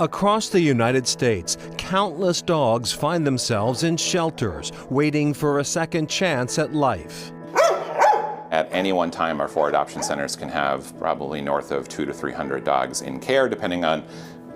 Across the United States, countless dogs find themselves in shelters, waiting for a second chance at life. At any one time, our 4 adoption centers can have probably north of 200 to 300 dogs in care, depending on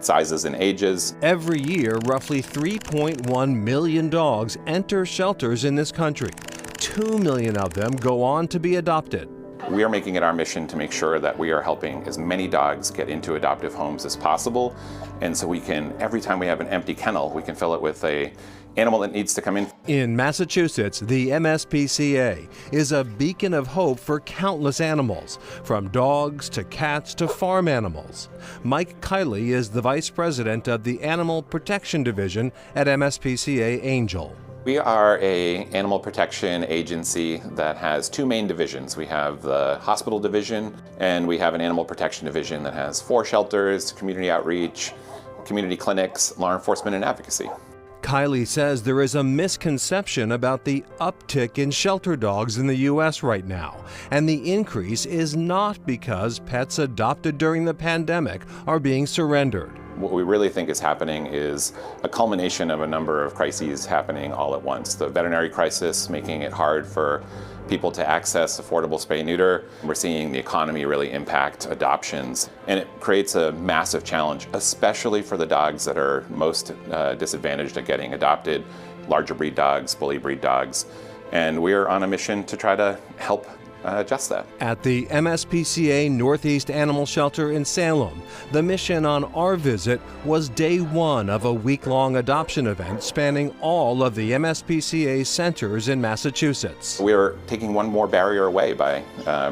sizes and ages. Every year, roughly 3.1 million dogs enter shelters in this country. 2 million of them go on to be adopted. We are making it our mission to make sure that we are helping as many dogs get into adoptive homes as possible. And so we can, every time we have an empty kennel, we can fill it with an animal that needs to come in. In Massachusetts, the MSPCA is a beacon of hope for countless animals, from dogs to cats to farm animals. Mike Kiley is the vice president of the Animal Protection Division at MSPCA Angel. We are an animal protection agency that has 2 main divisions. We have the hospital division, and we have an animal protection division that has 4 shelters, community outreach, community clinics, law enforcement, and advocacy. Kiley says there is a misconception about the uptick in shelter dogs in the U.S. right now, and the increase is not because pets adopted during the pandemic are being surrendered. What we really think is happening is a culmination of a number of crises happening all at once. The veterinary crisis making it hard for people to access affordable spay-neuter. We're seeing the economy really impact adoptions, and it creates a massive challenge, especially for the dogs that are most disadvantaged at getting adopted, larger breed dogs, bully breed dogs. And we're on a mission to try to help adjust that. At the MSPCA Northeast Animal Shelter in Salem, the mission on our visit was day 1 of a week-long adoption event spanning all of the MSPCA centers in Massachusetts. We're taking one more barrier away by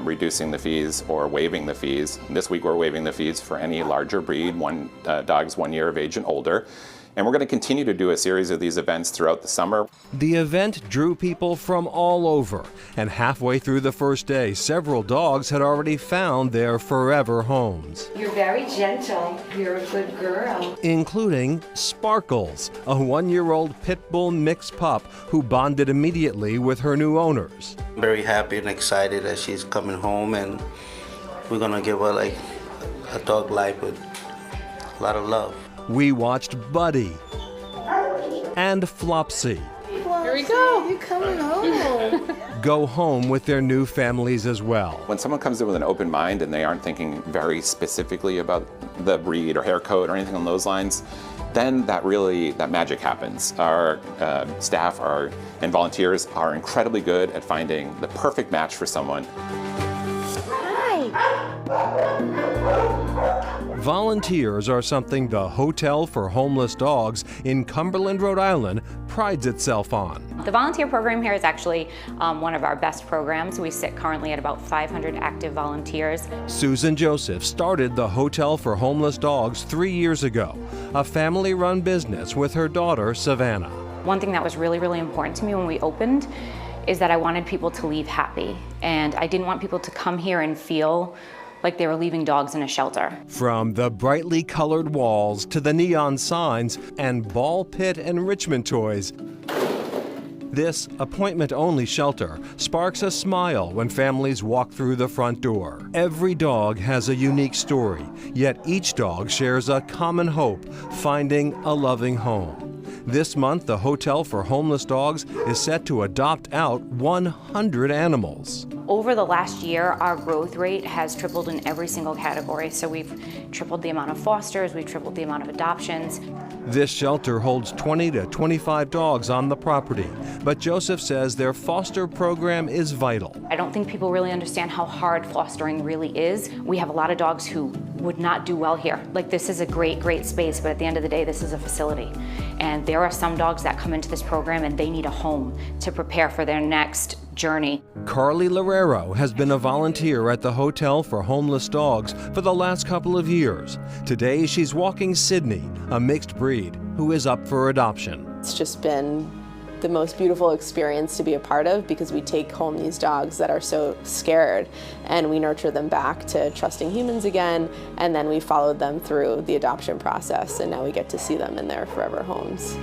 reducing the fees or waiving the fees. This week we're waiving the fees for any larger breed, dogs 1 year of age and older. And we're going to continue to do a series of these events throughout the summer. The event drew people from all over, and halfway through the first day, several dogs had already found their forever homes. You're very gentle. You're a good girl. Including Sparkles, a 1-year-old pit bull mixed pup who bonded immediately with her new owners. I'm very happy and excited that she's coming home, and we're going to give her like a dog life with a lot of love. We watched Buddy and Flopsy. Here we go. You're coming home. Go home with their new families as well. When someone comes in with an open mind and they aren't thinking very specifically about the breed or hair coat or anything on those lines, then that magic happens. Our staff and volunteers are incredibly good at finding the perfect match for someone. Volunteers are something the Hotel for Homeless Dogs in Cumberland, Rhode Island prides itself on. The volunteer program here is actually one of our best programs. We sit currently at about 500 active volunteers. Susan Joseph started the Hotel for Homeless Dogs 3 years ago, a family-run business with her daughter, Savannah. One thing that was really, really important to me when we opened is that I wanted people to leave happy. And I didn't want people to come here and feel like they were leaving dogs in a shelter. From the brightly colored walls to the neon signs and ball pit enrichment toys, this appointment-only shelter sparks a smile when families walk through the front door. Every dog has a unique story, yet each dog shares a common hope, finding a loving home. This month, the Hotel for Homeless Dogs is set to adopt out 100 animals. Over the last year, our growth rate has tripled in every single category. So we've tripled the amount of fosters, we've tripled the amount of adoptions. This shelter holds 20 to 25 dogs on the property, but Joseph says their foster program is vital. I don't think people really understand how hard fostering really is. We have a lot of dogs who would not do well here. Like, this is a great, great space, but at the end of the day, this is a facility. And there are some dogs that come into this program and they need a home to prepare for their next journey. Carly Lorero has been a volunteer at the Hotel for Homeless Dogs for the last couple of years. Today, she's walking Sydney, a mixed breed, who is up for adoption. It's just been the most beautiful experience to be a part of, because we take home these dogs that are so scared and we nurture them back to trusting humans again, and then we followed them through the adoption process, and now we get to see them in their forever homes.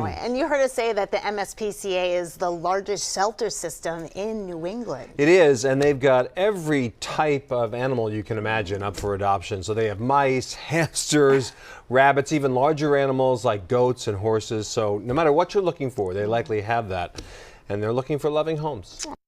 And you heard us say that the MSPCA is the largest shelter system in New England. It is, and they've got every type of animal you can imagine up for adoption. So they have mice, hamsters, rabbits, even larger animals like goats and horses. So no matter what you're looking for, they likely have that. And they're looking for loving homes.